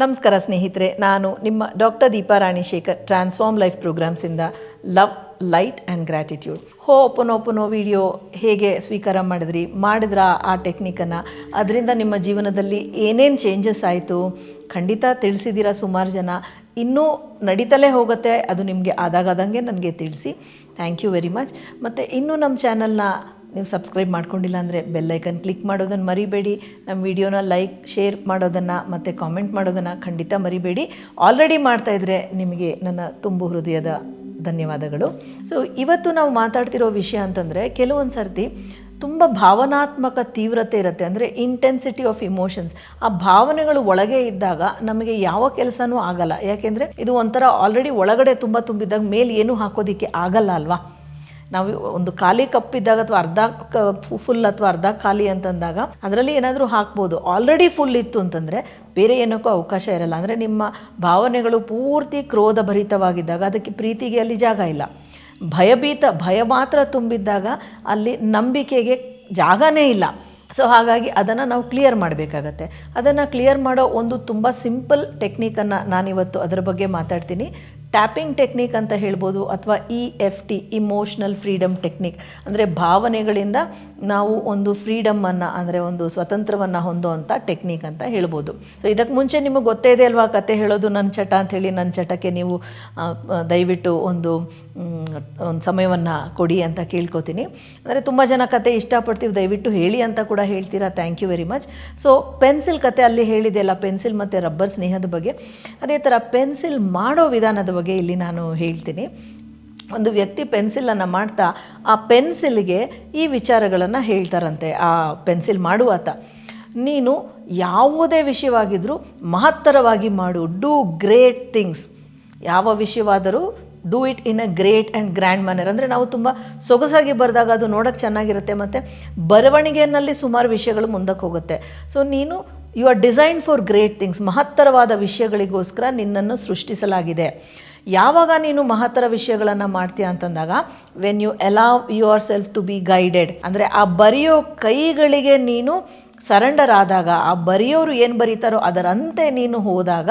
ನಮಸ್ಕಾರ ಸ್ನೇಹಿತರೆ, ನಾನು ನಿಮ್ಮ doctor Deepa Rani Shekhar transform life ಪ್ರೋಗ್ರಾಮ್ಸಿಂದ love light and gratitude. Hooponopono video ಹೇಗೆ ಸ್ವೀಕಾರ ಮಾಡಿದ್ರ ಆ ಟೆಕ್ನಿಕನ್ನು, ಅದರಿಂದ ನಿಮ್ಮ ಜೀವನದಲ್ಲಿ ಏನೇನು ಚೇಂಜಸ್ ಆಯಿತು ಖಂಡಿತ ತಿಳಿಸಿದ್ದೀರಾ. ಸುಮಾರು ಜನ ಇನ್ನೂ ನಡೀತಲೇ ಹೋಗುತ್ತೆ, ಅದು ನಿಮಗೆ ಆದಾಗದಂಗೆ ನನಗೆ ತಿಳಿಸಿ. Thank you very much. ಮತ್ತು ಇನ್ನೂ ನಮ್ಮ ಚಾನಲ್ನ ನೀವು ಸಬ್ಸ್ಕ್ರೈಬ್ ಮಾಡ್ಕೊಂಡಿಲ್ಲ ಅಂದರೆ ಬೆಲ್ಲೈಕನ್ ಕ್ಲಿಕ್ ಮಾಡೋದನ್ನು ಮರಿಬೇಡಿ. ನಮ್ಮ ವಿಡಿಯೋನ ಲೈಕ್ ಶೇರ್ ಮಾಡೋದನ್ನು ಮತ್ತು ಕಾಮೆಂಟ್ ಮಾಡೋದನ್ನು ಖಂಡಿತ ಮರಿಬೇಡಿ. ಆಲ್ರೆಡಿ ಮಾಡ್ತಾಯಿದ್ರೆ ನಿಮಗೆ ನನ್ನ ತುಂಬು ಹೃದಯದ ಧನ್ಯವಾದಗಳು. ಸೊ ಇವತ್ತು ನಾವು ಮಾತಾಡ್ತಿರೋ ವಿಷಯ ಅಂತಂದರೆ, ಕೆಲವೊಂದು ಸರ್ತಿ ತುಂಬ ಭಾವನಾತ್ಮಕ ತೀವ್ರತೆ ಇರುತ್ತೆ, ಅಂದರೆ ಇಂಟೆನ್ಸಿಟಿ ಆಫ್ ಇಮೋಷನ್ಸ್. ಆ ಭಾವನೆಗಳು ಒಳಗೆ ಇದ್ದಾಗ ನಮಗೆ ಯಾವ ಕೆಲಸನೂ ಆಗಲ್ಲ. ಯಾಕೆಂದರೆ ಇದು ಒಂಥರ ಆಲ್ರೆಡಿ ಒಳಗಡೆ ತುಂಬ ತುಂಬಿದ್ದಾಗ ಮೇಲೆ ಏನೂ ಹಾಕೋದಕ್ಕೆ ಆಗಲ್ಲ ಅಲ್ವಾ. ನಾವು ಒಂದು ಖಾಲಿ ಕಪ್ಪಿದ್ದಾಗ ಅಥವಾ ಅರ್ಧ ಫುಲ್ ಅಥವಾ ಅರ್ಧ ಖಾಲಿ ಅಂತಂದಾಗ ಅದರಲ್ಲಿ ಏನಾದರೂ ಹಾಕ್ಬೋದು. ಆಲ್ರೆಡಿ ಫುಲ್ ಇತ್ತು ಅಂತಂದರೆ ಬೇರೆ ಏನಕ್ಕೂ ಅವಕಾಶ ಇರಲ್ಲ. ಅಂದರೆ ನಿಮ್ಮ ಭಾವನೆಗಳು ಪೂರ್ತಿ ಕ್ರೋಧಭರಿತವಾಗಿದ್ದಾಗ ಅದಕ್ಕೆ ಪ್ರೀತಿಗೆ ಅಲ್ಲಿ ಜಾಗ ಇಲ್ಲ. ಭಯ ಮಾತ್ರ ತುಂಬಿದ್ದಾಗ ಅಲ್ಲಿ ನಂಬಿಕೆಗೆ ಜಾಗನೇ ಇಲ್ಲ. ಸೊ ಹಾಗಾಗಿ ಅದನ್ನು ನಾವು ಕ್ಲಿಯರ್ ಮಾಡಬೇಕಾಗತ್ತೆ. ಅದನ್ನು ಕ್ಲಿಯರ್ ಮಾಡೋ ಒಂದು ತುಂಬ ಸಿಂಪಲ್ ಟೆಕ್ನಿಕನ್ನು ನಾನಿವತ್ತು ಅದರ ಬಗ್ಗೆ ಮಾತಾಡ್ತೀನಿ. ಟ್ಯಾಪಿಂಗ್ ಟೆಕ್ನಿಕ್ ಅಂತ ಹೇಳ್ಬೋದು, ಅಥವಾ EFT ಇಮೋಷ್ನಲ್ ಫ್ರೀಡಮ್ ಟೆಕ್ನಿಕ್. ಅಂದರೆ ಭಾವನೆಗಳಿಂದ ನಾವು ಒಂದು ಫ್ರೀಡಮನ್ನು, ಅಂದರೆ ಒಂದು ಸ್ವತಂತ್ರವನ್ನು ಹೊಂದೋವಂಥ ಟೆಕ್ನಿಕ್ ಅಂತ ಹೇಳ್ಬೋದು. ಸೊ ಇದಕ್ಕೆ ಮುಂಚೆ ನಿಮಗೆ ಗೊತ್ತೇ ಇದೆ ಅಲ್ವಾ, ಕತೆ ಹೇಳೋದು ನನ್ನ ಚಟ ಅಂಥೇಳಿ. ನನ್ನ ಚಟಕ್ಕೆ ನೀವು ದಯವಿಟ್ಟು ಒಂದು ಸಮಯವನ್ನು ಕೊಡಿ ಅಂತ ಕೇಳ್ಕೊತೀನಿ. ಅಂದರೆ ತುಂಬ ಜನ ಕತೆ ಇಷ್ಟಪಡ್ತೀವಿ, ದಯವಿಟ್ಟು ಹೇಳಿ ಅಂತ ಕೂಡ ಹೇಳ್ತೀರಾ. Thank you very much. So pencil ಕತೆ ಅಲ್ಲಿ ಹೇಳಿದೆಯಲ್ಲ, ಪೆನ್ಸಿಲ್ ಮತ್ತು ರಬ್ಬರ್ ಸ್ನೇಹದ ಬಗ್ಗೆ. ಅದೇ ಥರ ಪೆನ್ಸಿಲ್ ಮಾಡೋ ವಿಧಾನದ ಬಗ್ಗೆ ಇಲ್ಲಿ ನಾನು ಹೇಳ್ತೀನಿ. ಒಂದು ವ್ಯಕ್ತಿ ಪೆನ್ಸಿಲನ್ನು ಮಾಡ್ತಾ ಆ ಪೆನ್ಸಿಲ್ಗೆ ಈ ವಿಚಾರಗಳನ್ನು ಹೇಳ್ತಾರಂತೆ. ಆ ಪೆನ್ಸಿಲ್ ಮಾಡುವಾತ, ನೀನು ಯಾವುದೇ ವಿಷಯವಾಗಿದ್ದರೂ ಮಹತ್ತರವಾಗಿ ಮಾಡು, ಡೂ ಗ್ರೇಟ್ ಥಿಂಗ್ಸ್. ಯಾವ ವಿಷಯವಾದರೂ do it in a great and grand manner. ಅಂದರೆ ನಾವು ತುಂಬ ಸೊಗಸಾಗಿ ಬರೆದಾಗ ಅದು ನೋಡೋಕ್ಕೆ ಚೆನ್ನಾಗಿರುತ್ತೆ, ಮತ್ತು ಬರವಣಿಗೆಯಲ್ಲಿ ಸುಮಾರು ವಿಷಯಗಳು ಮುಂದಕ್ಕೆ ಹೋಗುತ್ತೆ. ಸೊ ನೀನು you are design for great things. ಮಹತ್ತರವಾದ ವಿಷಯಗಳಿಗೋಸ್ಕರ ನಿನ್ನನ್ನು ಸೃಷ್ಟಿಸಲಾಗಿದೆ. ಯಾವಾಗ ನೀನು ಮಹತ್ತರ ವಿಷಯಗಳನ್ನು ಮಾಡ್ತೀಯ ಅಂತಂದಾಗ, when you allow yourself to be guided, ಅಂದರೆ ಆ ಬರೆಯೋ ಕೈಗಳಿಗೆ ನೀನು ಸರೆಂಡರ್ ಆದಾಗ, ಆ ಬರೆಯೋರು ಏನು ಬರೀತಾರೋ ಅದರಂತೆ ನೀನು ಹೋದಾಗ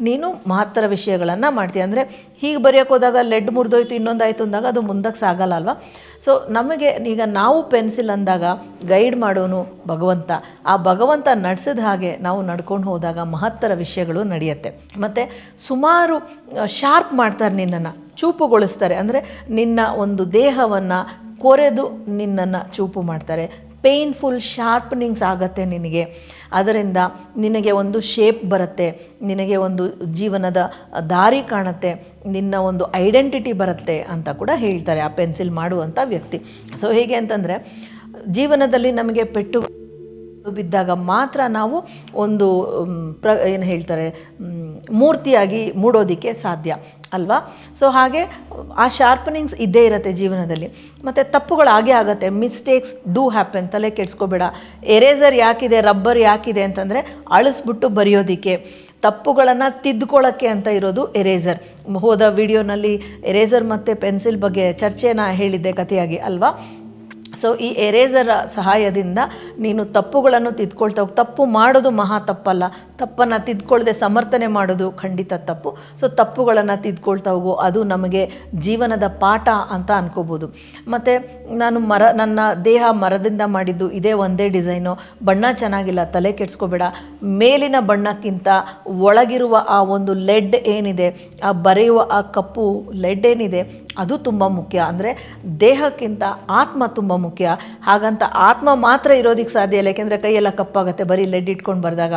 ನೀನು ಮಹತ್ತರ ವಿಷಯಗಳನ್ನು ಮಾಡ್ತೀಯ. ಅಂದರೆ ಹೀಗೆ ಬರೆಯೋಕೆ ಹೋದಾಗ ಲೆಡ್ ಮುರಿದೋಯ್ತು, ಇನ್ನೊಂದಾಯಿತು ಅಂದಾಗ ಅದು ಮುಂದಕ್ಕೆ ಸಾಗಲ್ಲ ಅಲ್ವಾ. ಸೊ ನಮಗೆ ಈಗ ನಾವು ಪೆನ್ಸಿಲ್ ಅಂದಾಗ ಗೈಡ್ ಮಾಡೋನು ಭಗವಂತ. ಆ ಭಗವಂತ ನಡೆಸಿದ ಹಾಗೆ ನಾವು ನಡ್ಕೊಂಡು ಹೋದಾಗ ಮಹತ್ತರ ವಿಷಯಗಳು ನಡೆಯುತ್ತೆ. ಮತ್ತು ಸುಮಾರು ಶಾರ್ಪ್ ಮಾಡ್ತಾರೆ, ನಿನ್ನನ್ನು ಚೂಪುಗೊಳಿಸ್ತಾರೆ. ಅಂದರೆ ನಿನ್ನ ಒಂದು ದೇಹವನ್ನು ಕೊರೆದು ನಿನ್ನನ್ನು ಚೂಪು ಮಾಡ್ತಾರೆ. ಪೇಯ್ನ್ಫುಲ್ ಶಾರ್ಪನಿಂಗ್ಸ್ ಆಗುತ್ತೆ ನಿನಗೆ. ಅದರಿಂದ ನಿನಗೆ ಒಂದು ಶೇಪ್ ಬರುತ್ತೆ, ನಿನಗೆ ಒಂದು ಜೀವನದ ದಾರಿ ಕಾಣುತ್ತೆ, ನಿನ್ನ ಒಂದು ಐಡೆಂಟಿಟಿ ಬರುತ್ತೆ ಅಂತ ಕೂಡ ಹೇಳ್ತಾರೆ ಆ ಪೆನ್ಸಿಲ್ ಮಾಡುವಂಥ ವ್ಯಕ್ತಿ. ಸೊ ಹೇಗೆ ಅಂತಂದರೆ, ಜೀವನದಲ್ಲಿ ನಮಗೆ ಪೆಟ್ಟು ಬಿದ್ದಾಗ ಮಾತ್ರ ನಾವು ಒಂದು ಏನು ಹೇಳ್ತಾರೆ ಮೂರ್ತಿಯಾಗಿ ಮೂಡೋದಕ್ಕೆ ಸಾಧ್ಯ ಅಲ್ವಾ. ಸೊ ಹಾಗೆ ಆ ಶಾರ್ಪನಿಂಗ್ಸ್ ಇದ್ದೇ ಇರುತ್ತೆ ಜೀವನದಲ್ಲಿ. ಮತ್ತು ತಪ್ಪುಗಳು ಆಗೇ ಆಗುತ್ತೆ, ಮಿಸ್ಟೇಕ್ಸ್ ಡೂ ಹ್ಯಾಪನ್. ತಲೆ ಕೆಡಿಸ್ಕೋಬೇಡ. ಎರೇಸರ್ ಯಾಕಿದೆ, ರಬ್ಬರ್ ಯಾಕಿದೆ ಅಂತಂದರೆ ಅಳಿಸ್ಬಿಟ್ಟು ಬರೆಯೋದಕ್ಕೆ, ತಪ್ಪುಗಳನ್ನು ತಿದ್ದುಕೊಳ್ಳೋಕ್ಕೆ ಅಂತ ಇರೋದು ಎರೇಸರ್. ಹೋದ ವಿಡಿಯೋನಲ್ಲಿ ಎರೇಸರ್ ಮತ್ತು ಪೆನ್ಸಿಲ್ ಬಗ್ಗೆ ಚರ್ಚೆನ ಹೇಳಿದ್ದೆ ಕಥೆಯಾಗಿ ಅಲ್ವಾ. ಸೊ ಈ ಎರೇಸರ್ ಸಹಾಯದಿಂದ ನೀನು ತಪ್ಪುಗಳನ್ನು ತಿದ್ಕೊಳ್ತಾ ಹೋಗಿ, ತಪ್ಪು ಮಾಡೋದು ಮಹಾ ತಪ್ಪಲ್ಲ, ತಪ್ಪನ್ನು ತಿದ್ಕೊಳ್ಳದೆ ಸಮರ್ಥನೆ ಮಾಡೋದು ಖಂಡಿತ ತಪ್ಪು. ಸೊ ತಪ್ಪುಗಳನ್ನು ತಿದ್ಕೊಳ್ತಾ ಹೋಗು, ಅದು ನಮಗೆ ಜೀವನದ ಪಾಠ ಅಂತ ಅನ್ಕೋಬೋದು. ಮತ್ತು ನಾನು ನನ್ನ ದೇಹ ಮರದಿಂದ ಮಾಡಿದ್ದು, ಇದೇ ಒಂದೇ ಡಿಸೈನು, ಬಣ್ಣ ಚೆನ್ನಾಗಿಲ್ಲ, ತಲೆ ಕೆಡಿಸ್ಕೋಬೇಡ. ಮೇಲಿನ ಬಣ್ಣಕ್ಕಿಂತ ಒಳಗಿರುವ ಆ ಒಂದು ಲೆಡ್ ಏನಿದೆ, ಆ ಬರೆಯುವ ಆ ಕಪ್ಪು ಲೆಡ್ ಏನಿದೆ ಅದು ತುಂಬ ಮುಖ್ಯ. ಅಂದರೆ ದೇಹಕ್ಕಿಂತ ಆತ್ಮ ತುಂಬ ಮುಖ್ಯ. ಹಾಗಂತ ಆತ್ಮ ಮಾತ್ರ ಇರೋದಕ್ಕೆ ಸಾಧ್ಯ ಇಲ್ಲ, ಯಾಕೆಂದರೆ ಕೈಯೆಲ್ಲ ಕಪ್ಪಾಗುತ್ತೆ ಬರೀ ಲೆಡ್ ಇಟ್ಕೊಂಡು ಬರೆದಾಗ.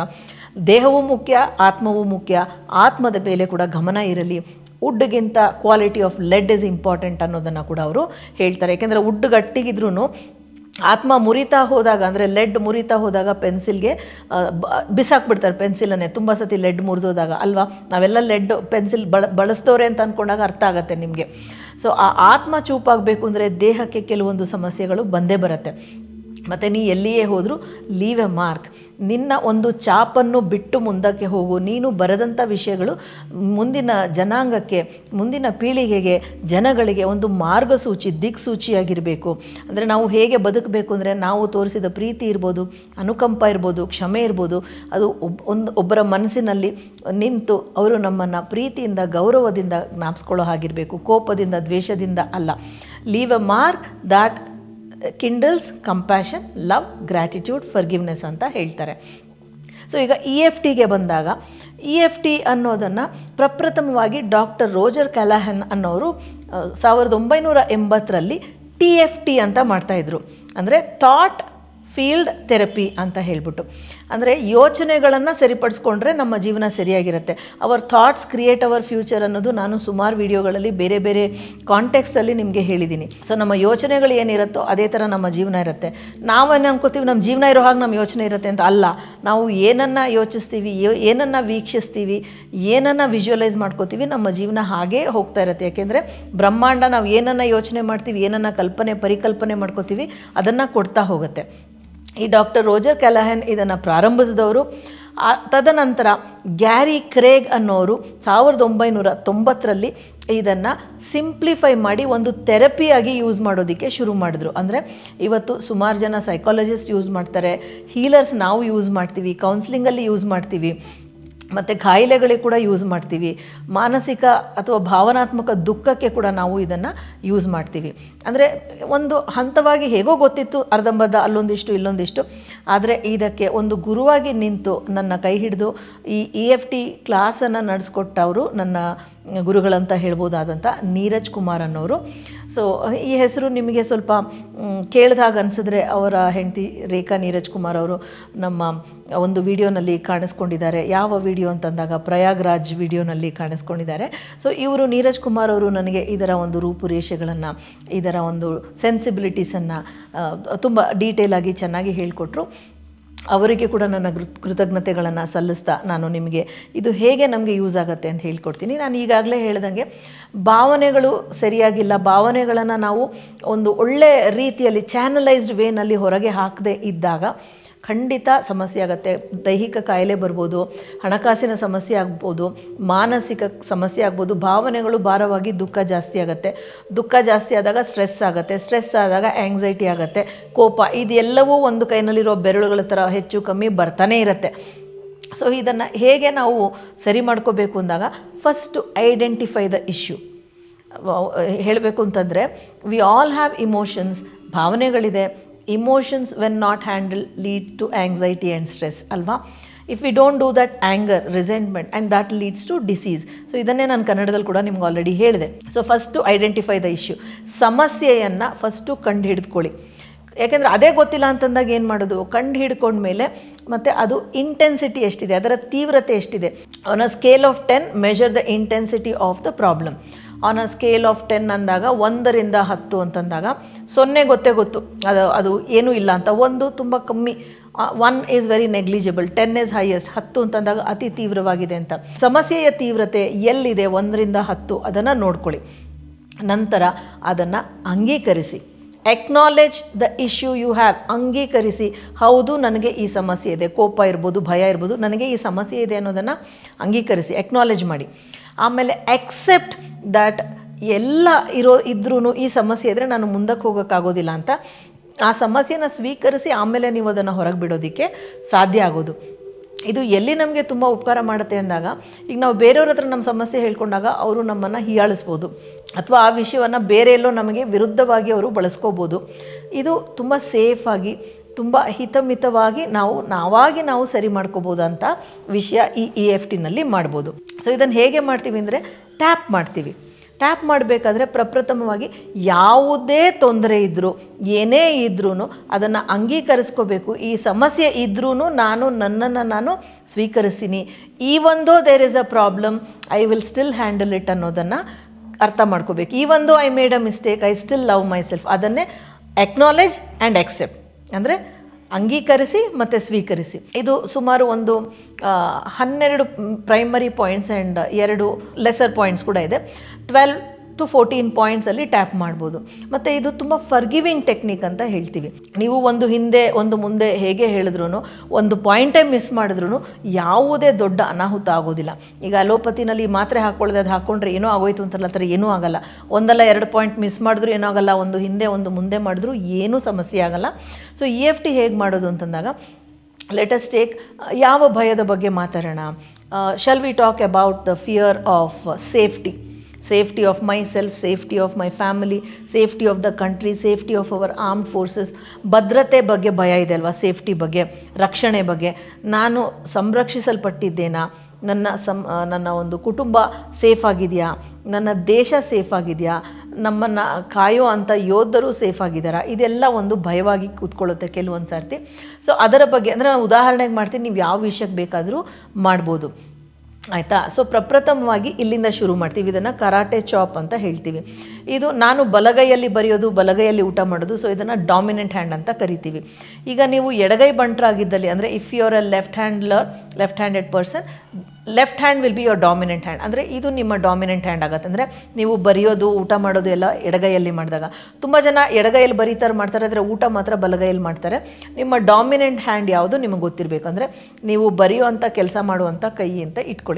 ದೇಹವೂ ಮುಖ್ಯ, ಆತ್ಮವೂ ಮುಖ್ಯ. ಆತ್ಮದ ಮೇಲೆ ಕೂಡ ಗಮನ ಇರಲಿ. ವುಡ್ಗಿಂತ quality of lead is important ಅನ್ನೋದನ್ನು ಕೂಡ ಅವರು ಹೇಳ್ತಾರೆ. ಯಾಕೆಂದರೆ ವುಡ್ ಗಟ್ಟಿಗಿದ್ರೂ ಆತ್ಮ ಮುರಿತಾ ಹೋದಾಗ, ಅಂದರೆ ಲೆಡ್ ಮುರಿತಾ ಹೋದಾಗ ಪೆನ್ಸಿಲ್ಗೆ ಬಿಸಾಕ್ಬಿಡ್ತಾರೆ ಪೆನ್ಸಿಲನ್ನೇ. ತುಂಬ ಸತಿ ಲೆಡ್ ಮುರಿದೋದಾಗ ಅಲ್ವಾ. ನಾವೆಲ್ಲ ಲೆಡ್ ಪೆನ್ಸಿಲ್ ಬಳಸ್ದವ್ರೆ ಅಂತ ಅಂದ್ಕೊಂಡಾಗ ಅರ್ಥ ಆಗುತ್ತೆ ನಿಮಗೆ. ಸೊ ಆ ಆತ್ಮ ಚೂಪಾಗಬೇಕು ಅಂದರೆ ದೇಹಕ್ಕೆ ಕೆಲವೊಂದು ಸಮಸ್ಯೆಗಳು ಬಂದೇ ಬರುತ್ತೆ. ಮತ್ತು ನೀ ಎಲ್ಲಿಯೇ ಹೋದರೂ ಲೀವ್ ಎ ಮಾರ್ಕ್. ನಿನ್ನ ಒಂದು ಛಾಪನ್ನು ಬಿಟ್ಟು ಮುಂದಕ್ಕೆ ಹೋಗು. ನೀನು ಬರೆದಂಥ ವಿಷಯಗಳು ಮುಂದಿನ ಜನಾಂಗಕ್ಕೆ, ಮುಂದಿನ ಪೀಳಿಗೆಗೆ, ಜನಗಳಿಗೆ ಒಂದು ಮಾರ್ಗಸೂಚಿ, ದಿಕ್ಸೂಚಿಯಾಗಿರಬೇಕು. ಅಂದರೆ ನಾವು ಹೇಗೆ ಬದುಕಬೇಕು ಅಂದರೆ, ನಾವು ತೋರಿಸಿದ ಪ್ರೀತಿ ಇರ್ಬೋದು, ಅನುಕಂಪ ಇರ್ಬೋದು, ಕ್ಷಮೆ ಇರ್ಬೋದು, ಅದು ಒಬ್ಬರ ಮನಸ್ಸಿನಲ್ಲಿ ನಿಂತು ಅವರು ನಮ್ಮನ್ನು ಪ್ರೀತಿಯಿಂದ, ಗೌರವದಿಂದ ಜ್ಞಾಪಿಸ್ಕೊಳ್ಳೋ ಹಾಗಿರಬೇಕು, ಕೋಪದಿಂದ, ದ್ವೇಷದಿಂದ ಅಲ್ಲ. Leave a mark that kindles compassion, love, gratitude, forgiveness ಅಂತ ಹೇಳ್ತಾರೆ. ಸೊ ಈಗ EFTಗೆ ಬಂದಾಗ, EFT ಅನ್ನೋದನ್ನು ಪ್ರಪ್ರಥಮವಾಗಿ ಡಾಕ್ಟರ್ ರೋಜರ್ ಕ್ಯಾಲಹನ್ ಅನ್ನೋರು 1980ರಲ್ಲಿ TFT ಅಂತ ಮಾಡ್ತಾಯಿದ್ರು. ಅಂದರೆ ಥಾಟ್ ಫೀಲ್ಡ್ ಥೆರಪಿ ಅಂತ ಹೇಳ್ಬಿಟ್ಟು. ಅಂದರೆ ಯೋಚನೆಗಳನ್ನು ಸರಿಪಡಿಸ್ಕೊಂಡ್ರೆ ನಮ್ಮ ಜೀವನ ಸರಿಯಾಗಿರುತ್ತೆ. Our thoughts create our future ಅನ್ನೋದು ನಾನು ಸುಮಾರು ವಿಡಿಯೋಗಳಲ್ಲಿ ಬೇರೆ ಬೇರೆ ಕಾಂಟೆಕ್ಸ್ಟಲ್ಲಿ ನಿಮಗೆ ಹೇಳಿದ್ದೀನಿ. ಸೊ ನಮ್ಮ ಯೋಚನೆಗಳು ಏನಿರುತ್ತೋ ಅದೇ ಥರ ನಮ್ಮ ಜೀವನ ಇರುತ್ತೆ. ನಾವೇನು ಅನ್ಕೋತೀವಿ ನಮ್ಮ ಜೀವನ ಇರೋ ಹಾಗೆ ನಮ್ಮ ಯೋಚನೆ ಇರುತ್ತೆ ಅಂತ ಅಲ್ಲ. ನಾವು ಏನನ್ನು ಯೋಚಿಸ್ತೀವಿ, ಏನನ್ನು ವೀಕ್ಷಿಸ್ತೀವಿ, ಏನನ್ನು ವಿಜುವಲೈಸ್ ಮಾಡ್ಕೋತೀವಿ, ನಮ್ಮ ಜೀವನ ಹಾಗೇ ಹೋಗ್ತಾ ಇರುತ್ತೆ. ಯಾಕೆಂದರೆ ಬ್ರಹ್ಮಾಂಡ ನಾವು ಏನನ್ನು ಯೋಚನೆ ಮಾಡ್ತೀವಿ, ಏನನ್ನು ಪರಿಕಲ್ಪನೆ ಮಾಡ್ಕೋತೀವಿ, ಅದನ್ನು ಕೊಡ್ತಾ ಹೋಗುತ್ತೆ. ಈ ಡಾಕ್ಟರ್ ರೋಜರ್ ಕ್ಯಾಲಹನ್ ಇದನ್ನು ಪ್ರಾರಂಭಿಸಿದವರು. ತದನಂತರ ಗ್ಯಾರಿ ಕ್ರೇಗ್ ಅನ್ನೋರು 1990ರಲ್ಲಿ ಇದನ್ನು ಸಿಂಪ್ಲಿಫೈ ಮಾಡಿ ಒಂದು ಥೆರಪಿಯಾಗಿ ಯೂಸ್ ಮಾಡೋದಕ್ಕೆ ಶುರು ಮಾಡಿದ್ರು. ಅಂದರೆ ಇವತ್ತು ಸುಮಾರು ಜನ ಸೈಕಾಲಜಿಸ್ಟ್ ಯೂಸ್ ಮಾಡ್ತಾರೆ, ಹೀಲರ್ಸ್ ನಾವು ಯೂಸ್ ಮಾಡ್ತೀವಿ, ಕೌನ್ಸಿಲಿಂಗಲ್ಲಿ ಯೂಸ್ ಮಾಡ್ತೀವಿ, ಮತ್ತು ಕಾಯಿಲೆಗಳಿಗೆ ಕೂಡ ಯೂಸ್ ಮಾಡ್ತೀವಿ, ಮಾನಸಿಕ ಅಥವಾ ಭಾವನಾತ್ಮಕ ದುಃಖಕ್ಕೆ ಕೂಡ ನಾವು ಇದನ್ನು ಯೂಸ್ ಮಾಡ್ತೀವಿ. ಅಂದರೆ ಒಂದು ಹಂತವಾಗಿ ಹೇಗೋ ಗೊತ್ತಿತ್ತು, ಅರ್ಧಂಬರ್ಧ ಅಲ್ಲೊಂದಿಷ್ಟು ಇಲ್ಲೊಂದಿಷ್ಟು, ಆದರೆ ಇದಕ್ಕೆ ಒಂದು ಗುರುವಾಗಿ ನಿಂತು ನನ್ನ ಕೈ ಹಿಡಿದು ಈ EFT ಕ್ಲಾಸನ್ನು ನಡೆಸ್ಕೊಟ್ಟವರು ನನ್ನ ಗುರುಗಳಂತ ಹೇಳ್ಬೋದಾದಂಥ ನೀರಜ್ ಕುಮಾರ್ ಅನ್ನೋರು. ಸೊ ಈ ಹೆಸರು ನಿಮಗೆ ಸ್ವಲ್ಪ ಕೇಳಿದಾಗ ಅನಿಸಿದ್ರೆ, ಅವರ ಹೆಂಡತಿ ರೇಖಾ ನೀರಜ್ ಕುಮಾರ್ ಅವರು ನಮ್ಮ ಒಂದು ವಿಡಿಯೋನಲ್ಲಿ ಕಾಣಿಸ್ಕೊಂಡಿದ್ದಾರೆ. ಯಾವ ವಿಡಿಯೋ ಅಂತಂದಾಗ ಪ್ರಯಾಗ್ರಾಜ್ ವಿಡಿಯೋನಲ್ಲಿ ಕಾಣಿಸ್ಕೊಂಡಿದ್ದಾರೆ. ಸೊ ಇವರು ನೀರಜ್ ಕುಮಾರ್ ಅವರು ನನಗೆ ಇದರ ಒಂದು ರೂಪುರೇಷೆಗಳನ್ನು, ಇದರ ಒಂದು ಸೆನ್ಸಿಬಿಲಿಟೀಸನ್ನು ತುಂಬ ಡೀಟೇಲ್ ಆಗಿ ಚೆನ್ನಾಗಿ ಹೇಳಿಕೊಟ್ರು. ಅವರಿಗೆ ಕೂಡ ನನ್ನ ಕೃತಜ್ಞತೆಗಳನ್ನು ಸಲ್ಲಿಸ್ತಾ ನಾನು ನಿಮಗೆ ಇದು ಹೇಗೆ ನಮಗೆ ಯೂಸ್ ಆಗುತ್ತೆ ಅಂತ ಹೇಳ್ಕೊಡ್ತೀನಿ. ನಾನು ಈಗಾಗಲೇ ಹೇಳ್ದಂಗೆ ಭಾವನೆಗಳು ಸರಿಯಾಗಿಲ್ಲ, ಭಾವನೆಗಳನ್ನು ನಾವು ಒಂದು ಒಳ್ಳೆ ರೀತಿಯಲ್ಲಿ ಚಾನಲೈಸ್ಡ್ ವೇನಲ್ಲಿ ಹೊರಗೆ ಹಾಕದೇ ಇದ್ದಾಗ ಖಂಡಿತ ಸಮಸ್ಯೆ ಆಗುತ್ತೆ. ದೈಹಿಕ ಕಾಯಿಲೆ ಬರ್ಬೋದು, ಹಣಕಾಸಿನ ಸಮಸ್ಯೆ ಆಗ್ಬೋದು, ಮಾನಸಿಕ ಸಮಸ್ಯೆ ಆಗ್ಬೋದು. ಭಾವನೆಗಳು ಭಾರವಾಗಿ ದುಃಖ ಜಾಸ್ತಿ ಆಗುತ್ತೆ, ದುಃಖ ಜಾಸ್ತಿ ಆದಾಗ ಸ್ಟ್ರೆಸ್ ಆಗುತ್ತೆ, ಸ್ಟ್ರೆಸ್ ಆದಾಗ ಆ್ಯಂಗ್ಸೈಟಿ ಆಗುತ್ತೆ, ಕೋಪ, ಇದೆಲ್ಲವೂ ಒಂದು ಕೈನಲ್ಲಿರೋ ಬೆರಳುಗಳ ಥರ ಹೆಚ್ಚು ಕಮ್ಮಿ ಬರ್ತಾನೆ ಇರುತ್ತೆ. ಸೊ ಇದನ್ನು ಹೇಗೆ ನಾವು ಸರಿ ಮಾಡ್ಕೋಬೇಕು ಅಂದಾಗ, ಫಸ್ಟು ಐಡೆಂಟಿಫೈ ದ ಇಶ್ಯೂ. ಹೇಳಬೇಕು ಅಂತಂದರೆ, ವಿ ಆಲ್ ಹ್ಯಾವ್ ಇಮೋಷನ್ಸ್, ಭಾವನೆಗಳಿದೆ. Emotions when not handled lead to anxiety and stress ಅಲ್ವಾ. If we don't do that, anger, resentment and that leads to disease. So ಇದನ್ನೇ ನಾನು ಕನ್ನಡದಲ್ಲಿ ಕೂಡ ನಿಮ್ಗೆ ಆಲ್ರೆಡಿ ಹೇಳಿದೆ. So first identify the issue, ಸಮಸ್ಯೆಯನ್ನು first ಕಂಡು ಹಿಡಿದುಕೊಳ್ಳಿ. ಯಾಕೆಂದರೆ ಅದೇ ಗೊತ್ತಿಲ್ಲ ಅಂತಂದಾಗ ಏನು ಮಾಡೋದು, ಕಂಡು ಹಿಡ್ಕೊಂಡ್ಮೇಲೆ ಮತ್ತು ಅದು ಇಂಟೆನ್ಸಿಟಿ ಎಷ್ಟಿದೆ, ಅದರ ತೀವ್ರತೆ ಎಷ್ಟಿದೆ. On a scale of 10 measure the intensity of the problem. On a scale of 10 ಅಂದಾಗ 1ರಿಂದ 10 ಅಂತಂದಾಗ 0 ಗೊತ್ತು, ಅದು ಏನೂ ಇಲ್ಲ ಅಂತ, 1 ತುಂಬ ಕಮ್ಮಿ, 1 is very negligible, 10 is highest, 10 ಅಂತಂದಾಗ ಅತಿ ತೀವ್ರವಾಗಿದೆ ಅಂತ. ಸಮಸ್ಯೆಯ ತೀವ್ರತೆ ಎಲ್ಲಿದೆ 1ರಿಂದ 10 ಅದನ್ನು ನೋಡ್ಕೊಳ್ಳಿ. ನಂತರ ಅದನ್ನು ಅಂಗೀಕರಿಸಿ. Acknowledge the issue you have. ಅಂಗೀಕರಿಸಿ, ಹೌದು ನನಗೆ ಈ ಸಮಸ್ಯೆ ಇದೆ, ಕೋಪ ಇರ್ಬೋದು, ಭಯ ಇರ್ಬೋದು, ನನಗೆ ಈ ಸಮಸ್ಯೆ ಇದೆ ಅನ್ನೋದನ್ನು ಅಂಗೀಕರಿಸಿ, ಎಕ್ನಾಲೆಜ್ ಮಾಡಿ. ಆಮೇಲೆ ಎಕ್ಸೆಪ್ಟ್ ದ್ಯಾಟ್ ಎಲ್ಲ ಇದ್ರೂ ಈ ಸಮಸ್ಯೆ ಇದ್ದರೆ ನಾನು ಮುಂದಕ್ಕೆ ಹೋಗೋಕ್ಕಾಗೋದಿಲ್ಲ ಅಂತ ಆ ಸಮಸ್ಯೆನ ಸ್ವೀಕರಿಸಿ ಆಮೇಲೆ ನೀವು ಅದನ್ನು ಹೊರಗೆ ಬಿಡೋದಕ್ಕೆ ಸಾಧ್ಯ ಆಗೋದು. ಇದು ಎಲ್ಲಿ ನಮಗೆ ತುಂಬ ಉಪಕಾರ ಮಾಡುತ್ತೆ ಅಂದಾಗ, ಈಗ ನಾವು ಬೇರೆಯವ್ರ ಹತ್ರ ನಮ್ಮ ಸಮಸ್ಯೆ ಹೇಳ್ಕೊಂಡಾಗ ಅವರು ನಮ್ಮನ್ನು ಹೀಯಾಳಿಸ್ಬೋದು, ಅಥವಾ ಆ ವಿಷಯವನ್ನು ಬೇರೆ ಎಲ್ಲೋ ನಮಗೆ ವಿರುದ್ಧವಾಗಿ ಅವರು ಬಳಸ್ಕೋಬೋದು. ಇದು ತುಂಬ ಸೇಫಾಗಿ, ತುಂಬ ಹಿತಮಿತವಾಗಿ ನಾವು ಸರಿ ಮಾಡ್ಕೋಬೋದಂಥ ವಿಷಯ ಈ EFTನಲ್ಲಿ ಮಾಡ್ಬೋದು. ಸೊ ಇದನ್ನು ಹೇಗೆ ಮಾಡ್ತೀವಿ ಅಂದರೆ, ಟ್ಯಾಪ್ ಮಾಡ್ತೀವಿ. ಟ್ಯಾಪ್ ಮಾಡಬೇಕಾದ್ರೆ ಪ್ರಪ್ರಥಮವಾಗಿ ಯಾವುದೇ ತೊಂದರೆ ಇದ್ದರೂ, ಏನೇ ಇದ್ರೂ ಅದನ್ನು ಅಂಗೀಕರಿಸ್ಕೋಬೇಕು. ಈ ಸಮಸ್ಯೆ ಇದ್ರೂ ನನ್ನನ್ನು ನಾನು ಸ್ವೀಕರಿಸ್ತೀನಿ. Even though there is a problem, I will still handle it ಅನ್ನೋದನ್ನು ಅರ್ಥ ಮಾಡ್ಕೋಬೇಕು. Even though I made a mistake, I still love myself. ಅದನ್ನೇ ಎಕ್ನಾಲೆಜ್ ಆ್ಯಂಡ್ ಎಕ್ಸೆಪ್ಟ್, ಅಂದರೆ ಅಂಗೀಕರಿಸಿ ಮತ್ತು ಸ್ವೀಕರಿಸಿ. ಇದು ಸುಮಾರು ಒಂದು 12 primary points and 2 lesser points ಕೂಡ ಇದೆ. 12 ಟು 14 ಪಾಯಿಂಟ್ಸಲ್ಲಿ ಟ್ಯಾಪ್ ಮಾಡ್ಬೋದು. ಮತ್ತು ಇದು ತುಂಬ ಫರ್ಗಿವಿಂಗ್ ಟೆಕ್ನಿಕ್ ಅಂತ ಹೇಳ್ತೀವಿ. ನೀವು ಒಂದು ಹಿಂದೆ ಒಂದು ಮುಂದೆ ಹೇಗೆ ಹೇಳಿದ್ರು ಒಂದು ಪಾಯಿಂಟೇ ಮಿಸ್ ಮಾಡಿದ್ರು ಯಾವುದೇ ದೊಡ್ಡ ಅನಾಹುತ ಆಗೋದಿಲ್ಲ. ಈಗ ಅಲೋಪತಿನಲ್ಲಿ ಮಾತ್ರೆ ಹಾಕ್ಕೊಳ್ಳೋದು, ಅದು ಹಾಕ್ಕೊಂಡ್ರೆ ಏನೋ ಆಗೋಯ್ತು ಅಂತಾರಲ್ಲ, ಆ ಥರ ಏನೂ ಆಗಲ್ಲ. ಒಂದಲ್ಲ 2 ಪಾಯಿಂಟ್ ಮಿಸ್ ಮಾಡಿದ್ರು ಏನೂ ಆಗಲ್ಲ, ಒಂದು ಹಿಂದೆ ಒಂದು ಮುಂದೆ ಮಾಡಿದ್ರು ಏನೂ ಸಮಸ್ಯೆ ಆಗಲ್ಲ. ಸೊ EFT ಹೇಗೆ ಮಾಡೋದು ಅಂತಂದಾಗ, ಲೆಟಸ್ ಟೇಕ್ ಯಾವ ಭಯದ ಬಗ್ಗೆ ಮಾತಾಡೋಣ. Shall we talk about the fear of safety of my self, safety of my family, safety of the country, safety of our armed forces. ಭದ್ರತೆ ಬಗ್ಗೆ ಭಯ ಇದೆ ಅಲ್ವಾ, ಸೇಫ್ಟಿ ಬಗ್ಗೆ, ರಕ್ಷಣೆ ಬಗ್ಗೆ. ನಾನು ಸಂರಕ್ಷಿಸಲ್ಪಟ್ಟಿದ್ದೇನಾ, ನನ್ನ ಒಂದು ಕುಟುಂಬ ಸೇಫ್ ಆಗಿದೆಯಾ, ನನ್ನ ದೇಶ ಸೇಫ್ ಆಗಿದೆಯಾ, ನಮ್ಮನ್ನು ಕಾಯೋ ಅಂಥ ಯೋಧರು ಸೇಫ್ ಆಗಿದ್ದಾರಾ, ಇದೆಲ್ಲ ಒಂದು ಭಯವಾಗಿ ಕೂತ್ಕೊಳ್ಳುತ್ತೆ ಕೆಲವೊಂದು ಸರ್ತಿ. ಸೊ ಅದರ ಬಗ್ಗೆ ಅಂದರೆ ನಾನು ಉದಾಹರಣೆಗೆ ಮಾಡ್ತೀನಿ, ನೀವು ಯಾವ ವಿಷಯಕ್ಕೆ ಬೇಕಾದರೂ ಮಾಡ್ಬೋದು, ಆಯಿತಾ. ಸೊ ಪ್ರಪ್ರಥಮವಾಗಿ ಇಲ್ಲಿಂದ ಶುರು ಮಾಡ್ತೀವಿ. ಇದನ್ನು ಕರಾಟೆ ಚಾಪ್ ಅಂತ ಹೇಳ್ತೀವಿ. ಇದು ನಾನು ಬಲಗೈಯಲ್ಲಿ ಬರೆಯೋದು, ಬಲಗೈಯಲ್ಲಿ ಊಟ ಮಾಡೋದು. ಸೊ ಇದನ್ನು ಡಾಮಿನೆಂಟ್ ಹ್ಯಾಂಡ್ ಅಂತ ಕರಿತೀವಿ. ಈಗ ನೀವು ಎಡಗೈ ಬಂಟರಾಗಿದ್ದಲ್ಲಿ, ಅಂದರೆ if you are a left handed person, left hand will be your dominant hand. ಅಂದರೆ ಇದು ನಿಮ್ಮ ಡಾಮಿನೆಂಟ್ ಹ್ಯಾಂಡ್ ಆಗುತ್ತೆ. ಅಂದರೆ ನೀವು ಬರೆಯೋದು, ಊಟ ಮಾಡೋದು ಎಲ್ಲ ಎಡಗೈಯಲ್ಲಿ ಮಾಡಿದಾಗ. ತುಂಬ ಜನ ಎಡಗೈಯಲ್ಲಿ ಮಾಡ್ತಾರೆ, ಆದರೆ ಊಟ ಮಾತ್ರ ಬಲಗೈಯಲ್ಲಿ ಮಾಡ್ತಾರೆ. ನಿಮ್ಮ ಡಾಮಿನೆಂಟ್ ಹ್ಯಾಂಡ್ ಯಾವುದು ನಿಮಗೆ ಗೊತ್ತಿರಬೇಕು. ಅಂದರೆ ನೀವು ಬರೆಯುವಂಥ ಕೆಲಸ ಮಾಡುವಂಥ ಕೈ ಅಂತ ಇಟ್ಕೊಳ್ಳಿ.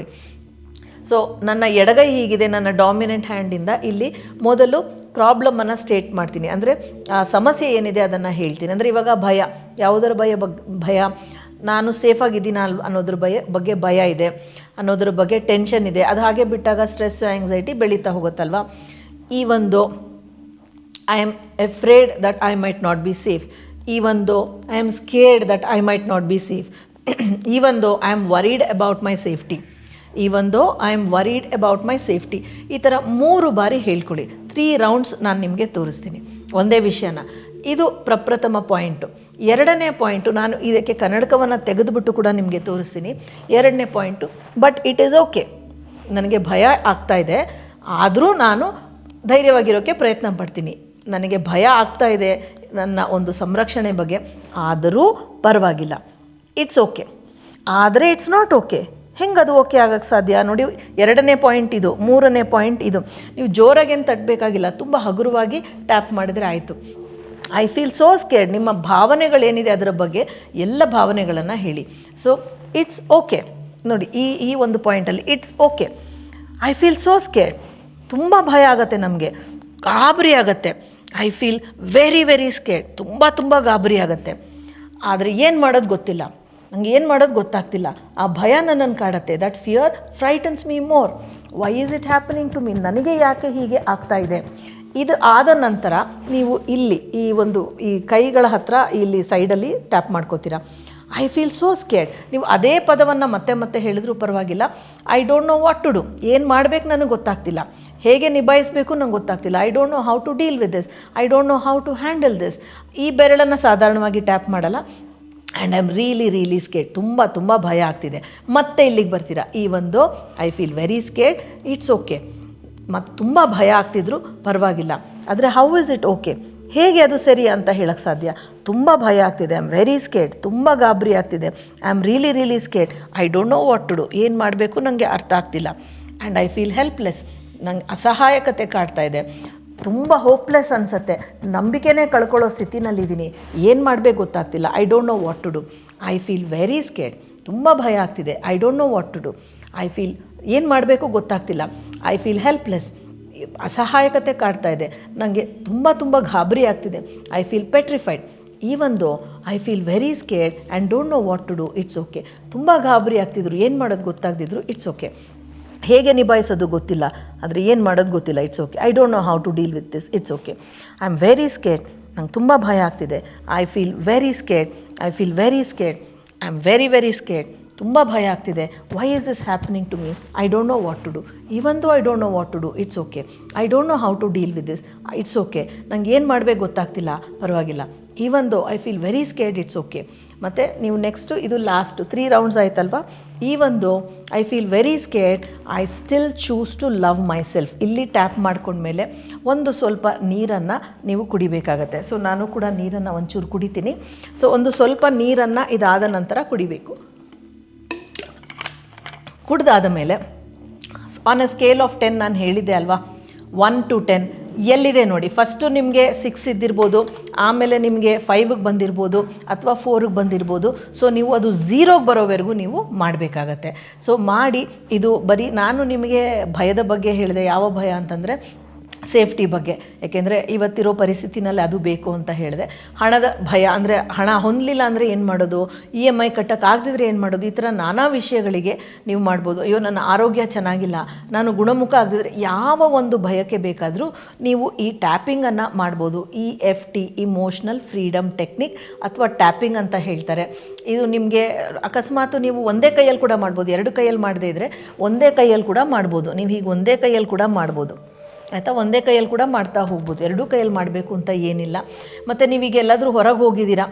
ಸೊ ನನ್ನ ಎಡಗೈ ಹೀಗಿದೆ, ನನ್ನ ಡಾಮಿನೆಂಟ್ ಹ್ಯಾಂಡಿಂದ ಇಲ್ಲಿ ಮೊದಲು ಪ್ರಾಬ್ಲಮನ್ನು ಸ್ಟೇಟ್ ಮಾಡ್ತೀನಿ. ಅಂದರೆ ಸಮಸ್ಯೆ ಏನಿದೆ ಅದನ್ನು ಹೇಳ್ತೀನಿ. ಅಂದರೆ ಇವಾಗ ಭಯ, ಯಾವುದರ ಭಯ, ನಾನು ಸೇಫಾಗಿದ್ದೀನಿ ಅನ್ನೋದ್ರ ಬಗ್ಗೆ ಭಯ ಇದೆ, ಅನ್ನೋದ್ರ ಬಗ್ಗೆ ಟೆನ್ಷನ್ ಇದೆ. ಅದು ಹಾಗೆ ಬಿಟ್ಟಾಗ ಸ್ಟ್ರೆಸ್, ಆ್ಯಂಗ್ಸೈಟಿ ಬೆಳೀತಾ ಹೋಗುತ್ತಲ್ವ. Even though I am afraid that I might not be safe, even though I am scared that I might not be safe, even though I am worried about my safety, even though I am worried about my safety. ಈ ಥರ 3 ಬಾರಿ ಹೇಳ್ಕೊಳ್ಳಿ. 3 rounds ನಾನು ನಿಮಗೆ ತೋರಿಸ್ತೀನಿ ಒಂದೇ ವಿಷಯನ. ಇದು ಪ್ರಪ್ರಥಮ ಪಾಯಿಂಟು. 2ನೇ ಪಾಯಿಂಟು, ನಾನು ಇದಕ್ಕೆ ಕನ್ನಡಕವನ್ನು ತೆಗೆದುಬಿಟ್ಟು ಕೂಡ ನಿಮಗೆ ತೋರಿಸ್ತೀನಿ. 2ನೇ point, but it is okay, ನನಗೆ ಭಯ ಆಗ್ತಾ ಇದೆ, ಆದರೂ ನಾನು ಧೈರ್ಯವಾಗಿರೋಕ್ಕೆ ಪ್ರಯತ್ನ ಪಡ್ತೀನಿ. ನನಗೆ ಭಯ ಆಗ್ತಾ ಇದೆ ನನ್ನ ಒಂದು ಸಂರಕ್ಷಣೆ ಬಗ್ಗೆ, ಆದರೂ ಪರವಾಗಿಲ್ಲ, ಇಟ್ಸ್ ಓಕೆ. ಆದರೆ ಇಟ್ಸ್ ನಾಟ್ ಓಕೆ. ಹೆಂಗೆ ಅದು ಓಕೆ ಆಗೋಕ್ಕೆ ಸಾಧ್ಯ ನೋಡಿ. 2ನೇ ಪಾಯಿಂಟ್ ಇದು, 3ನೇ ಪಾಯಿಂಟ್ ಇದು. ನೀವು ಜೋರಾಗೇನು ತಟ್ಟಬೇಕಾಗಿಲ್ಲ, ತುಂಬ ಹಗುರವಾಗಿ ಟ್ಯಾಪ್ ಮಾಡಿದರೆ ಆಯಿತು. ಐ ಫೀಲ್ ಸೋ ಸ್ಕೇರ್ಡ್, ನಿಮ್ಮ ಭಾವನೆಗಳೇನಿದೆ ಅದರ ಬಗ್ಗೆ ಎಲ್ಲ ಭಾವನೆಗಳನ್ನು ಹೇಳಿ. ಸೊ ಇಟ್ಸ್ ಓಕೆ ನೋಡಿ, ಈ ಒಂದು ಪಾಯಿಂಟಲ್ಲಿ it's okay. I feel so scared, ತುಂಬ ಭಯ ಆಗುತ್ತೆ, ನಮಗೆ ಗಾಬರಿ ಆಗುತ್ತೆ. I feel very very scared, ತುಂಬ ಗಾಬರಿ ಆಗುತ್ತೆ. ಆದರೆ ಏನು ಮಾಡೋದು ಗೊತ್ತಿಲ್ಲ, ನನಗೆ ಏನು ಮಾಡೋದು ಗೊತ್ತಾಗ್ತಿಲ್ಲ. ಆ ಭಯ ನನ್ನನ್ನು ಕಾಡುತ್ತೆ. That fear frightens me more. Why is it happening to me, ನನಗೆ ಯಾಕೆ ಹೀಗೆ ಆಗ್ತಾ ಇದೆ. ಇದು ಆದ ನಂತರ ನೀವು ಇಲ್ಲಿ ಈ ಕೈಗಳ ಹತ್ರ ಇಲ್ಲಿ ಸೈಡಲ್ಲಿ ಟ್ಯಾಪ್ ಮಾಡ್ಕೋತೀರಾ. I feel so scared. ನೀವು ಅದೇ ಪದವನ್ನು ಮತ್ತೆ ಹೇಳಿದ್ರೂ ಪರವಾಗಿಲ್ಲ. I don't know what to do, ಏನು ಮಾಡಬೇಕು ನನಗೆ ಗೊತ್ತಾಗ್ತಿಲ್ಲ, ಹೇಗೆ ನಿಭಾಯಿಸಬೇಕು ನಂಗೆ ಗೊತ್ತಾಗ್ತಿಲ್ಲ. I don't know how to deal with this, I don't know how to handle this. ಈ ಬೆರಳನ್ನು ಸಾಧಾರಣವಾಗಿ ಟ್ಯಾಪ್ ಮಾಡಲ್ಲ. And I am really scared, ತುಂಬ ಭಯ ಆಗ್ತಿದೆ. ಮತ್ತೆ ಇಲ್ಲಿಗೆ ಬರ್ತೀರಾ. ಈ ಒಂದು I feel very scared, it's okay. ಮತ್ತು ತುಂಬ ಭಯ ಆಗ್ತಿದ್ರು ಪರವಾಗಿಲ್ಲ, ಆದರೆ ಹೌ ಇಸ್ ಇಟ್ ಓಕೆ, ಹೇಗೆ ಅದು ಸರಿ ಅಂತ ಹೇಳಕ್ಕೆ ಸಾಧ್ಯ. ತುಂಬ ಭಯ ಆಗ್ತಿದೆ, ಐ ಆಮ್ ವೆರಿ ಸ್ಕೇರ್ಡ್, ತುಂಬ ಗಾಬರಿ ಆಗ್ತಿದೆ, I am really scared, I don't know what to do, ಏನು ಮಾಡಬೇಕು ನನಗೆ ಅರ್ಥ ಆಗ್ತಿಲ್ಲ. ಆ್ಯಂಡ್ ಐ ಫೀಲ್ ಹೆಲ್ಪ್ಲೆಸ್, ನಂಗೆ ಅಸಹಾಯಕತೆ ಕಾಡ್ತಾ ಇದೆ, ತುಂಬ ಹೋಪ್ಲೆಸ್ ಅನಿಸುತ್ತೆ, ನಂಬಿಕೆನೇ ಕಳ್ಕೊಳ್ಳೋ ಸ್ಥಿತಿನಲ್ಲಿದ್ದೀನಿ, ಏನು ಮಾಡಬೇಕು ಗೊತ್ತಾಗ್ತಿಲ್ಲ. I don't know what to do, I feel very scared, ತುಂಬ ಭಯ ಆಗ್ತಿದೆ, I don't know what to do, I feel ಏನು ಮಾಡಬೇಕು ಗೊತ್ತಾಗ್ತಿಲ್ಲ, ಐ ಫೀಲ್ ಹೆಲ್ಪ್ಲೆಸ್, ಅಸಹಾಯಕತೆ ಕಾಡ್ತಾ ಇದೆ, ನನಗೆ ತುಂಬ ಗಾಬರಿ ಆಗ್ತಿದೆ, I feel petrified. Even though I feel very scared and don't know what to do, it's okay. ತುಂಬ ಗಾಬರಿ ಆಗ್ತಿದ್ರು, ಏನು ಮಾಡೋದು ಗೊತ್ತಾಗ್ತಿದ್ರು, ಇಟ್ಸ್ ಓಕೆ. ಹೇಗೆ ನಿಭಾಯಿಸೋದು ಗೊತ್ತಿಲ್ಲ, ಆದರೆ ಏನು ಮಾಡೋದು ಗೊತ್ತಿಲ್ಲ, it's okay. I don't know how to deal with this, it's okay. I am very scared, ನಂಗೆ ತುಂಬ ಭಯ ಆಗ್ತಿದೆ, I feel very scared, I feel very scared, I am very scared, ತುಂಬ ಭಯ ಆಗ್ತಿದೆ. Why is this happening to me, I don't know what to do, even though I don't know what to do, it's okay. I don't know how to deal with this, it's okay. ನಂಗೆ ಏನು ಮಾಡಬೇಕು ಗೊತ್ತಾಗ್ತಿಲ್ಲ, ಪರವಾಗಿಲ್ಲ. Even though I feel very scared, it's okay. ಮತ್ತು ನೀವು next ಇದು last 3 rounds ಆಯ್ತಲ್ವಾ. Even though I feel very scared, I still choose to love myself. ಇಲ್ಲಿ ಟ್ಯಾಪ್ ಮಾಡ್ಕೊಂಡ್ಮೇಲೆ ಒಂದು ಸ್ವಲ್ಪ ನೀರನ್ನು ನೀವು ಕುಡಿಬೇಕಾಗತ್ತೆ. ಸೊ ನಾನು ಕೂಡ ನೀರನ್ನು ಒಂಚೂರು ಕುಡಿತೀನಿ. ಸೊ ಒಂದು ಸ್ವಲ್ಪ ನೀರನ್ನು ಇದಾದ ನಂತರ ಕುಡಿಬೇಕು. ಕುಡ್ದಾದ ಮೇಲೆ ಆನ್ ಎ ಸ್ಕೇಲ್ ಆಫ್ 10 ನಾನು ಹೇಳಿದ್ದೆ ಅಲ್ವಾ, 1 to 10 ಎಲ್ಲಿದೆ ನೋಡಿ. ಫಸ್ಟು ನಿಮಗೆ 6 ಇದ್ದಿರ್ಬೋದು, ಆಮೇಲೆ ನಿಮಗೆ 5ಗೆ ಬಂದಿರ್ಬೋದು ಅಥವಾ 4ಗೆ ಬಂದಿರ್ಬೋದು. ಸೊ ನೀವು ಅದು 0ಗೆ ಬರೋವರೆಗೂ ನೀವು ಮಾಡಬೇಕಾಗತ್ತೆ. ಸೊ ಮಾಡಿ, ಇದು ಬರೀ ನಾನು ನಿಮಗೆ ಭಯದ ಬಗ್ಗೆ ಹೇಳಿದೆ. ಯಾವ ಭಯ ಅಂತಂದರೆ ಸೇಫ್ಟಿ ಬಗ್ಗೆ, ಏಕೆಂದರೆ ಇವತ್ತಿರೋ ಪರಿಸ್ಥಿತಿನಲ್ಲಿ ಅದು ಬೇಕು ಅಂತ ಹೇಳಿದೆ. ಹಣದ ಭಯ ಅಂದರೆ ಹಣ ಹೊಂದಲಿಲ್ಲ ಅಂದರೆ ಏನು ಮಾಡೋದು, EMI ಕಟ್ಟೋಕ್ಕಾಗದಿದ್ರೆ ಏನು ಮಾಡೋದು, ಈ ಥರ ನಾನಾ ವಿಷಯಗಳಿಗೆ ನೀವು ಮಾಡ್ಬೋದು. ಅಯ್ಯೋ ನನ್ನ ಆರೋಗ್ಯ ಚೆನ್ನಾಗಿಲ್ಲ, ನಾನು ಗುಣಮುಖ ಆಗದಿದ್ರೆ, ಯಾವ ಒಂದು ಭಯಕ್ಕೆ ಬೇಕಾದರೂ ನೀವು ಈ ಟ್ಯಾಪಿಂಗನ್ನು ಮಾಡ್ಬೋದು. EFT, ಇಮೋಷ್ನಲ್ ಫ್ರೀಡಮ್ ಟೆಕ್ನಿಕ್ ಅಥವಾ ಟ್ಯಾಪಿಂಗ್ ಅಂತ ಹೇಳ್ತಾರೆ. ಇದು ನಿಮಗೆ ಅಕಸ್ಮಾತ್ ನೀವು ಒಂದೇ ಕೈಯಲ್ಲಿ ಕೂಡ ಮಾಡ್ಬೋದು, 2 ಕೈಯಲ್ಲಿ ಮಾಡದೇ ಇದ್ದರೆ ಒಂದೇ ಕೈಯಲ್ಲಿ ಕೂಡ ಮಾಡ್ಬೋದು. ನೀವು ಹೀಗೆ ಒಂದೇ ಕೈಯಲ್ಲಿ ಕೂಡ ಮಾಡ್ಬೋದು ಆಯಿತಾ, ಒಂದೇ ಕೈಯಲ್ಲಿ ಕೂಡ ಮಾಡ್ತಾ ಹೋಗ್ಬೋದು. 2 ಕೈಯಲ್ಲಿ ಮಾಡಬೇಕು ಅಂತ ಏನಿಲ್ಲ. ಮತ್ತು ನೀವೀಗ ಎಲ್ಲಾದರೂ ಹೊರಗೆ ಹೋಗಿದ್ದೀರಾ,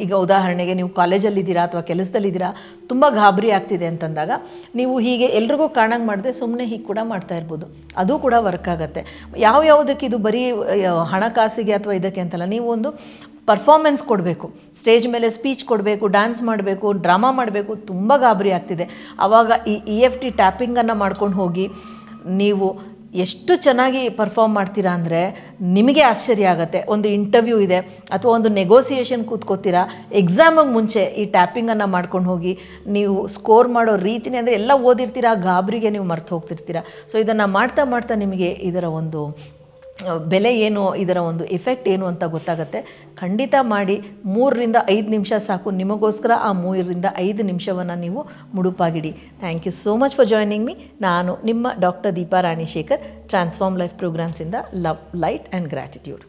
ಈಗ ಉದಾಹರಣೆಗೆ ನೀವು ಕಾಲೇಜಲ್ಲಿದ್ದೀರಾ ಅಥವಾ ಕೆಲಸದಲ್ಲಿದ್ದೀರಾ, ತುಂಬ ಗಾಬರಿ ಆಗ್ತಿದೆ ಅಂತಂದಾಗ ನೀವು ಹೀಗೆ ಎಲ್ರಿಗೂ ಕಾಣಂಗೆ ಮಾಡದೆ ಸುಮ್ಮನೆ ಹೀಗೆ ಕೂಡ ಮಾಡ್ತಾ ಇರ್ಬೋದು. ಅದು ಕೂಡ ವರ್ಕ್ ಆಗುತ್ತೆ. ಯಾವುದಕ್ಕೆ ಇದು ಬರೀ ಹಣಕಾಸಿಗೆ ಅಥವಾ ಇದಕ್ಕೆ ಅಂತಲ್ಲ, ನೀವು ಒಂದು ಪರ್ಫಾರ್ಮೆನ್ಸ್ ಕೊಡಬೇಕು, ಸ್ಟೇಜ್ ಮೇಲೆ ಸ್ಪೀಚ್ ಕೊಡಬೇಕು, ಡ್ಯಾನ್ಸ್ ಮಾಡಬೇಕು, ಡ್ರಾಮಾ ಮಾಡಬೇಕು, ತುಂಬ ಗಾಬರಿ ಆಗ್ತಿದೆ. ಆವಾಗ ಈ EFT ಟ್ಯಾಪಿಂಗನ್ನು ಮಾಡ್ಕೊಂಡು ಹೋಗಿ ನೀವು ಎಷ್ಟು ಚೆನ್ನಾಗಿ ಪರ್ಫಾರ್ಮ್ ಮಾಡ್ತೀರಾ ಅಂದರೆ ನಿಮಗೆ ಆಶ್ಚರ್ಯ ಆಗುತ್ತೆ. ಒಂದು ಇಂಟರ್ವ್ಯೂ ಇದೆ ಅಥವಾ ಒಂದು ನೆಗೋಸಿಯೇಷನ್ ಕೂತ್ಕೋತೀರಾ, ಎಕ್ಸಾಮಿಗೆ ಮುಂಚೆ ಈ ಟ್ಯಾಪಿಂಗನ್ನು ಮಾಡ್ಕೊಂಡು ಹೋಗಿ ನೀವು ಸ್ಕೋರ್ ಮಾಡೋ ರೀತಿನೇ ಅಂದರೆ ಎಲ್ಲ ಓದಿರ್ತೀರಾ, ಗಾಬರಿಗೆ ನೀವು ಮರ್ತು ಹೋಗ್ತಿರ್ತೀರ. ಸೊ ಇದನ್ನು ಮಾಡ್ತಾ ಮಾಡ್ತಾ ನಿಮಗೆ ಇದರ ಒಂದು ಬೆಲೆ ಏನು, ಇದರ ಒಂದು ಎಫೆಕ್ಟ್ ಏನು ಅಂತ ಗೊತ್ತಾಗುತ್ತೆ. ಖಂಡಿತ ಮಾಡಿ. 3 ರಿಂದ 5 ನಿಮಿಷ ಸಾಕು ನಿಮಗೋಸ್ಕರ. ಆ 3 ರಿಂದ 5 ನಿಮಿಷವನ್ನು ನೀವು ಮುಡುಪಾಗಿಡಿ. Thank you so much for joining me. ನಾನು ನಿಮ್ಮ doctor Deepa Rani Shekhar, transform life ಪ್ರೋಗ್ರಾಮ್ಸಿಂದ ಲವ್, ಲೈಟ್ ಆ್ಯಂಡ್ ಗ್ರ್ಯಾಟಿಟ್ಯೂಡ್.